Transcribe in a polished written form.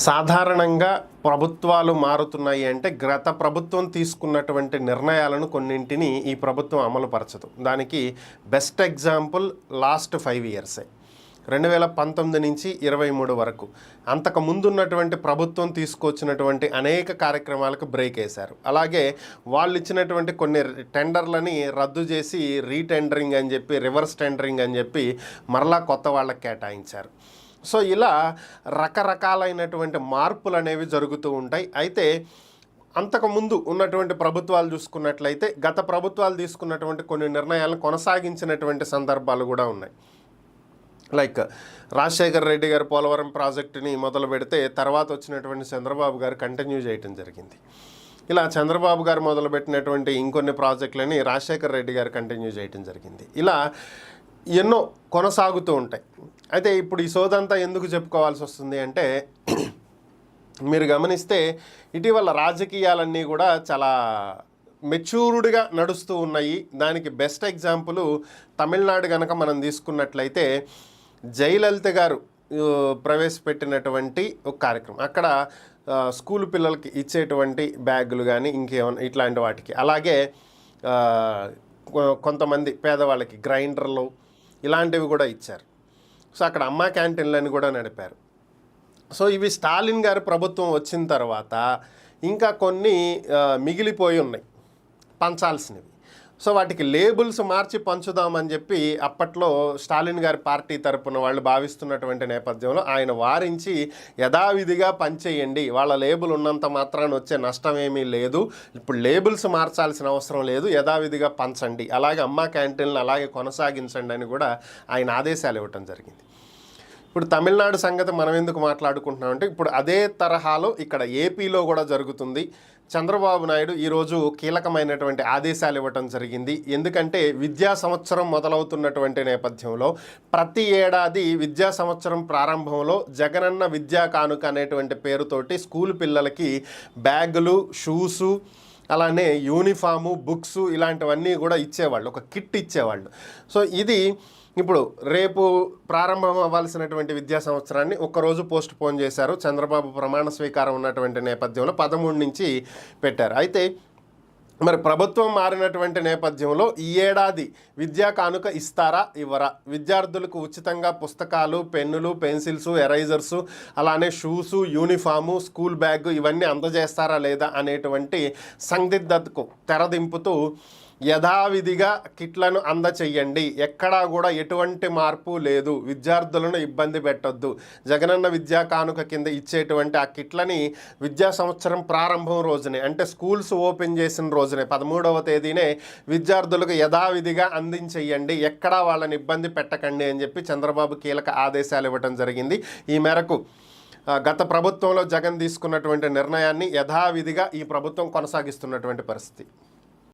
సాధారణంగా ప్రభుత్వాలు మారుతున్నాయి అంటే గత ప్రభుత్వం తీసుకున్నటువంటి నిర్ణయాలను కొన్నింటిని ఈ ప్రభుత్వం అమలుపరచదు. దానికి బెస్ట్ ఎగ్జాంపుల్ లాస్ట్ 5 ఇయర్సే, 2019 నుంచి 23 వరకు. అంతకు ముందున్నటువంటి ప్రభుత్వం తీసుకొచ్చినటువంటి అనేక కార్యక్రమాలకు బ్రేక్ వేశారు. అలాగే వాళ్ళు ఇచ్చినటువంటి కొన్ని టెండర్లని రద్దు చేసి రీటెండరింగ్ అని చెప్పి, రివర్స్ టెండరింగ్ అని చెప్పి మరలా కొత్త వాళ్ళకి కేటాయించారు. సో ఇలా రకరకాలైనటువంటి మార్పులు అనేవి జరుగుతూ ఉంటాయి. అయితే అంతకుముందు ఉన్నటువంటి ప్రభుత్వాలు చూసుకున్నట్లయితే గత ప్రభుత్వాలు తీసుకున్నటువంటి కొన్ని నిర్ణయాలను కొనసాగించినటువంటి సందర్భాలు కూడా ఉన్నాయి. లైక్ రాజశేఖర్ రెడ్డి గారు పోలవరం ప్రాజెక్టుని మొదలు పెడితే తర్వాత వచ్చినటువంటి చంద్రబాబు గారు కంటిన్యూ చేయటం జరిగింది. ఇలా చంద్రబాబు గారు మొదలుపెట్టినటువంటి ఇంకొన్ని ప్రాజెక్టులని రాజశేఖర్ రెడ్డి గారు కంటిన్యూ చేయటం జరిగింది. ఇలా ఎన్నో కొనసాగుతూ ఉంటాయి. అయితే ఇప్పుడు ఈ సోదంతా ఎందుకు చెప్పుకోవాల్సి వస్తుంది అంటే, మీరు గమనిస్తే ఇటీవల రాజకీయాలన్నీ కూడా చాలా మెచ్యూర్డ్గా నడుస్తూ ఉన్నాయి. దానికి బెస్ట్ ఎగ్జాంపుల్ తమిళనాడు కనుక మనం తీసుకున్నట్లయితే జయలలిత గారు ప్రవేశపెట్టినటువంటి ఒక కార్యక్రమం. అక్కడ స్కూల్ పిల్లలకి ఇచ్చేటువంటి బ్యాగులు కానీ ఇంకేమైనా ఇట్లాంటి వాటికి, అలాగే కొంతమంది పేదవాళ్ళకి గ్రైండర్లు ఇలాంటివి కూడా ఇచ్చారు. సో అక్కడ అమ్మా క్యాంటీన్లని కూడా నడిపారు. సో ఇవి స్టాలిన్ గారి ప్రభుత్వం వచ్చిన తర్వాత ఇంకా కొన్ని మిగిలిపోయి ఉన్నాయి పంచాల్సినవి. సో వాటికి లేబుల్స్ మార్చి పంచుదామని చెప్పి అప్పట్లో స్టాలిన్ గారి పార్టీ తరపున వాళ్ళు భావిస్తున్నటువంటి నేపథ్యంలో ఆయన వారించి యథావిధిగా పనిచేయండి, వాళ్ళ లేబుల్ ఉన్నంత మాత్రాన వచ్చే నష్టం ఏమీ లేదు, ఇప్పుడు లేబుల్స్ మార్చాల్సిన అవసరం లేదు, యథావిధిగా పంచండి, అలాగే అమ్మా క్యాంటీన్లు అలాగే కొనసాగించండి అని కూడా ఆయన ఆదేశాలు ఇవ్వటం జరిగింది. ఇప్పుడు తమిళనాడు సంగతి మనం ఎందుకు మాట్లాడుకుంటున్నామంటే ఇప్పుడు అదే తరహాలో ఇక్కడ ఏపీలో కూడా జరుగుతుంది. చంద్రబాబు నాయుడు ఈరోజు కీలకమైనటువంటి ఆదేశాలు ఇవ్వటం జరిగింది. ఎందుకంటే విద్యా సంవత్సరం మొదలవుతున్నటువంటి నేపథ్యంలో ప్రతి ఏడాది విద్యా సంవత్సరం ప్రారంభంలో జగనన్న విద్యా కానుక అనేటువంటి పేరుతోటి స్కూల్ పిల్లలకి బ్యాగులు, షూసు, అలానే యూనిఫాము, బుక్స్ ఇలాంటివన్నీ కూడా ఇచ్చేవాళ్ళు, ఒక కిట్ ఇచ్చేవాళ్ళు. సో ఇది ఇప్పుడు రేపు ప్రారంభం అవ్వాల్సినటువంటి విద్యా సంవత్సరాన్ని ఒక్కరోజు పోస్ట్ పోన్ చేశారు. చంద్రబాబు ప్రమాణ స్వీకారం ఉన్నటువంటి నేపథ్యంలో 13 నుంచి పెట్టారు. అయితే మరి ప్రభుత్వం మారినటువంటి నేపథ్యంలో ఈ ఏడాది విద్యా కానుక ఇస్తారా ఇవ్వరా, విద్యార్థులకు ఉచితంగా పుస్తకాలు, పెన్నులు, పెన్సిల్స్, ఎరైజర్సు, అలానే షూసు, యూనిఫాము, స్కూల్ బ్యాగ్ ఇవన్నీ అందజేస్తారా లేదా అనేటువంటి సందిగ్ధతకు తెరదింపుతూ యథావిధిగా కిట్లను అందచేయండి, ఎక్కడా కూడా ఎటువంటి మార్పు లేదు, విద్యార్థులను ఇబ్బంది పెట్టొద్దు, జగనన్న విద్యా కానుక కింద ఇచ్చేటువంటి ఆ కిట్లని విద్యా సంవత్సరం ప్రారంభం రోజునే అంటే స్కూల్స్ ఓపెన్ చేసిన రోజునే 13వ తేదీనే విద్యార్థులకు యథావిధిగా అందించేయండి, ఎక్కడా వాళ్ళని ఇబ్బంది పెట్టకండి అని చెప్పి చంద్రబాబు కీలక ఆదేశాలు ఇవ్వడం జరిగింది. ఈ మేరకు గత ప్రభుత్వంలో జగన్ తీసుకున్నటువంటి నిర్ణయాన్ని యథావిధిగా ఈ ప్రభుత్వం కొనసాగిస్తున్నటువంటి పరిస్థితి.